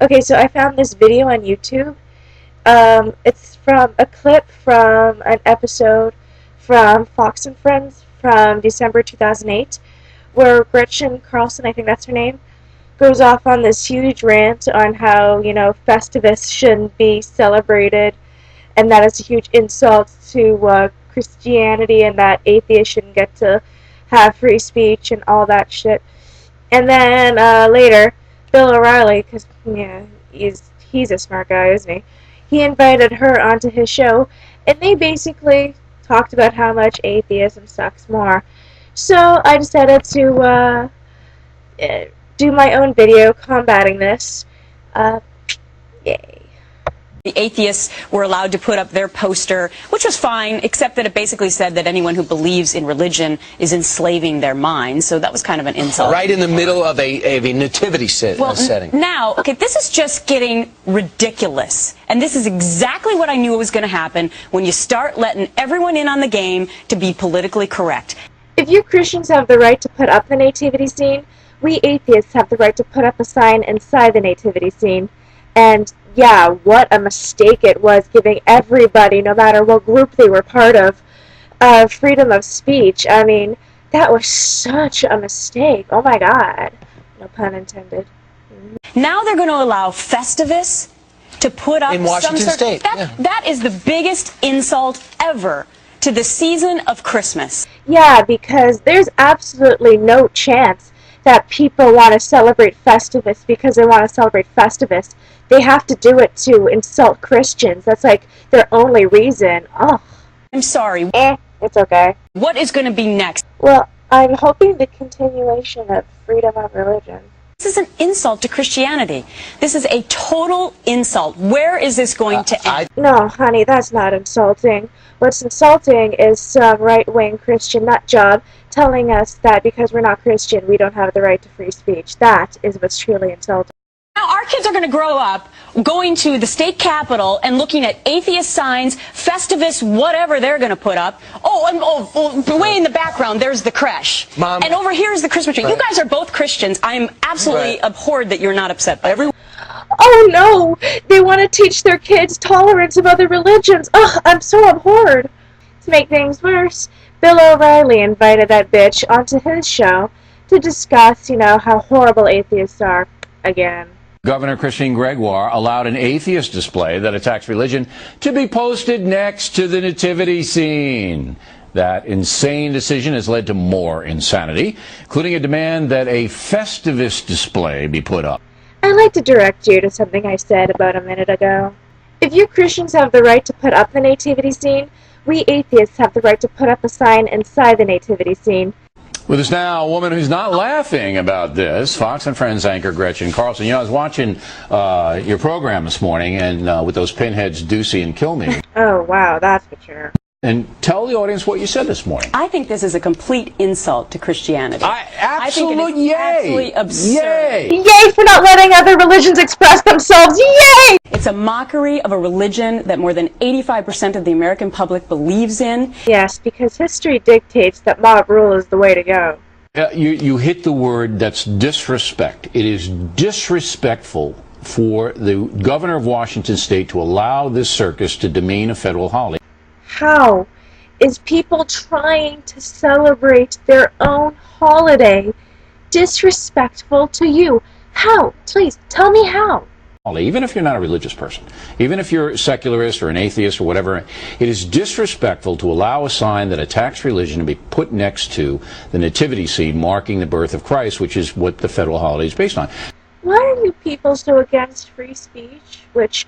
Okay, so I found this video on YouTube. It's from a clip from an episode from Fox and Friends from December 2008, where Gretchen Carlson, I think that's her name, goes off on this huge rant on how, Festivus shouldn't be celebrated, and that it's a huge insult to Christianity, and that atheists shouldn't get to have free speech and all that shit. And then later, Bill O'Reilly, because he's a smart guy, isn't he? He invited her onto his show, and they basically talked about how much atheism sucks more. So I decided to do my own video combating this. Yay. The atheists were allowed to put up their poster, which was fine, except that it basically said that anyone who believes in religion is enslaving their minds. So that was kind of an insult. Right in the middle of a nativity setting. Now, okay, this is just getting ridiculous. And this is exactly what I knew was going to happen when you start letting everyone in on the game to be politically correct. If you Christians have the right to put up the nativity scene, we atheists have the right to put up a sign inside the nativity scene. And yeah, what a mistake it was giving everybody, no matter what group they were part of, freedom of speech. I mean, that was such a mistake. Oh my God. No pun intended. Now they're going to allow Festivus to put up in Washington State. That is the biggest insult ever to the season of Christmas. Yeah, because there's absolutely no chance that people want to celebrate Festivus because they want to celebrate Festivus. They have to do it to insult Christians. That's like their only reason. Oh. I'm sorry. It's okay. What is going to be next? Well, I'm hoping the continuation of freedom of religion. This is an insult to Christianity. This is a total insult. Where is this going to end? No, honey, that's not insulting. What's insulting is some right-wing Christian nutjob telling us that because we're not Christian, we don't have the right to free speech. That is what's truly insulting. Now, our kids are going to grow up going to the state capitol and looking at atheist signs, Festivus, whatever they're going to put up. Oh, way in the background, there's the creche. Mom. And over here is the Christmas tree. Right. You guys are both Christians. I'm absolutely abhorred that you're not upset by it. Oh, no! They want to teach their kids tolerance of other religions. Ugh, I'm so abhorred. To make things worse, Bill O'Reilly invited that bitch onto his show to discuss, how horrible atheists are again. Governor Christine Gregoire allowed an atheist display that attacks religion to be posted next to the nativity scene. That insane decision has led to more insanity, including a demand that a Festivus display be put up. I'd like to direct you to something I said about a minute ago. If you Christians have the right to put up the nativity scene, we atheists have the right to put up a sign inside the nativity scene. With us now, a woman who's not laughing about this, Fox and Friends anchor Gretchen Carlson. I was watching your program this morning, and with those pinheads Ducey and Kilmeade. Oh, wow, that's mature. And tell the audience what you said this morning. I think this is a complete insult to Christianity. I think it is absolutely absurd. Yay for not letting other religions express themselves. Yay! It's a mockery of a religion that more than 85% of the American public believes in. Yes, because history dictates that mob rule is the way to go. You hit the word, that's disrespect. It is disrespectful for the governor of Washington State to allow this circus to demean a federal holiday. How is people trying to celebrate their own holiday disrespectful to you? How? Please, tell me how. Even if you're not a religious person, even if you're a secularist or an atheist or whatever, it is disrespectful to allow a sign that attacks religion to be put next to the nativity scene marking the birth of Christ, which is what the federal holiday is based on. Why are you people so against free speech, which,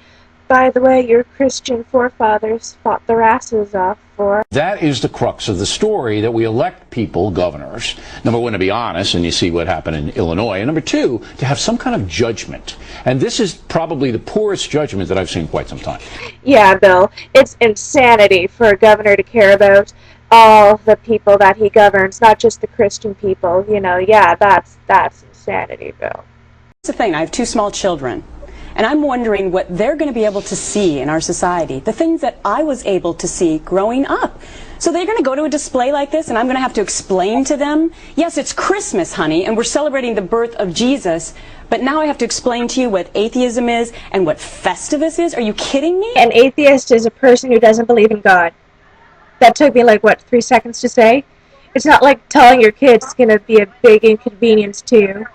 by the way, your Christian forefathers fought their asses off for? That is the crux of the story, that we elect people, governors, number one, to be honest, and you see what happened in Illinois, and number two, to have some kind of judgment. And this is probably the poorest judgment that I've seen in quite some time. Yeah, Bill, it's insanity for a governor to care about all the people that he governs, not just the Christian people. Yeah, that's insanity, Bill. That's the thing. I have 2 small children. And I'm wondering what they're going to be able to see in our society, the things that I was able to see growing up. So they're going to go to a display like this, and I'm going to have to explain to them, yes, it's Christmas, honey, and we're celebrating the birth of Jesus, But now I have to explain to you what atheism is and what Festivus is? Are you kidding me? An atheist is a person who doesn't believe in God. That took me like, what, 3 seconds to say? It's not like telling your kids it's going to be a big inconvenience to you.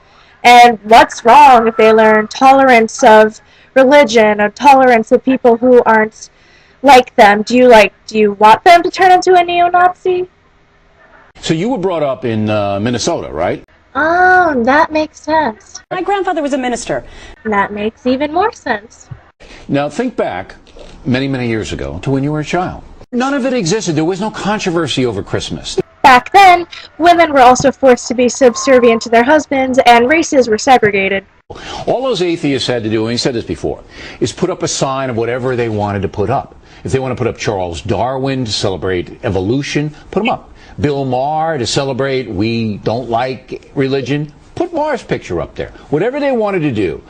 And what's wrong if they learn tolerance of religion or tolerance of people who aren't like them? Do you want them to turn into a neo-Nazi? So you were brought up in Minnesota, right? Oh, that makes sense. My grandfather was a minister. That makes even more sense. Now think back many, many years ago to when you were a child. None of it existed. There was no controversy over Christmas. Back then, women were also forced to be subservient to their husbands, and races were segregated. All those atheists had to do, and he said this before, is put up a sign of whatever they wanted to put up. If they want to put up Charles Darwin to celebrate evolution, put him up. Bill Maher to celebrate we don't like religion, put Maher's picture up there. Whatever they wanted to do,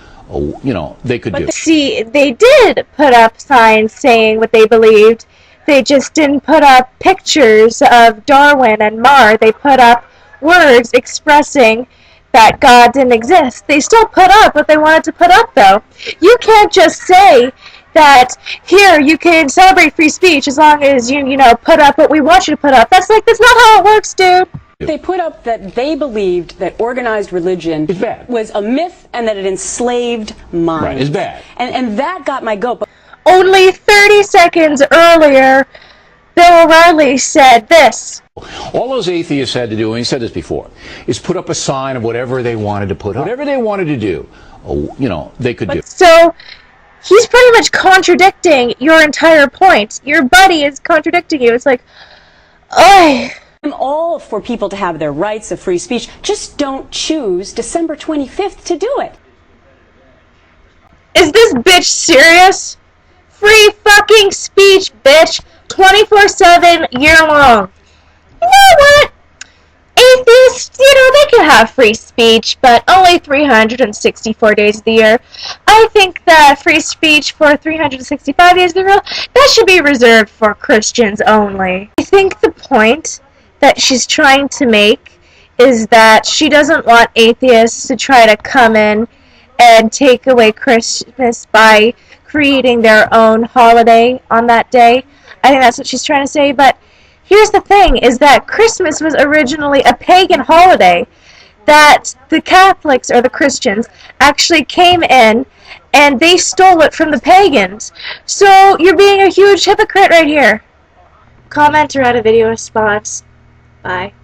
they could do. See, they did put up signs saying what they believed. They just didn't put up pictures of Darwin and Maher. They put up words expressing that God didn't exist. They still put up what they wanted to put up, though. You can't just say that here you can celebrate free speech as long as you put up what we want you to put up. That's not how it works, dude. They put up that they believed that organized religion was a myth and that it enslaved minds. Right, it's bad. And that got my goat. Only 30 seconds earlier, Bill O'Reilly said this. All those atheists had to do, and he said this before, is put up a sign of whatever they wanted to put up. Whatever they wanted to do, they could do. So he's pretty much contradicting your entire point. Your buddy is contradicting you. It's like, oi. I'm all for people to have their rights of free speech. Just don't choose December 25th to do it. Is this bitch serious? Free fucking speech, bitch. 24/7, year long. You know what? Atheists, they can have free speech, but only 364 days of the year. I think that free speech for 365 days of the year, that should be reserved for Christians only. I think the point that she's trying to make is that she doesn't want atheists to try to come in and take away Christmas by creating their own holiday on that day. I think that's what she's trying to say, but here's the thing, is that Christmas was originally a pagan holiday that the Catholics, or the Christians, actually came in and they stole it from the pagans. So you're being a huge hypocrite right here. Comment or add a video response. Bye.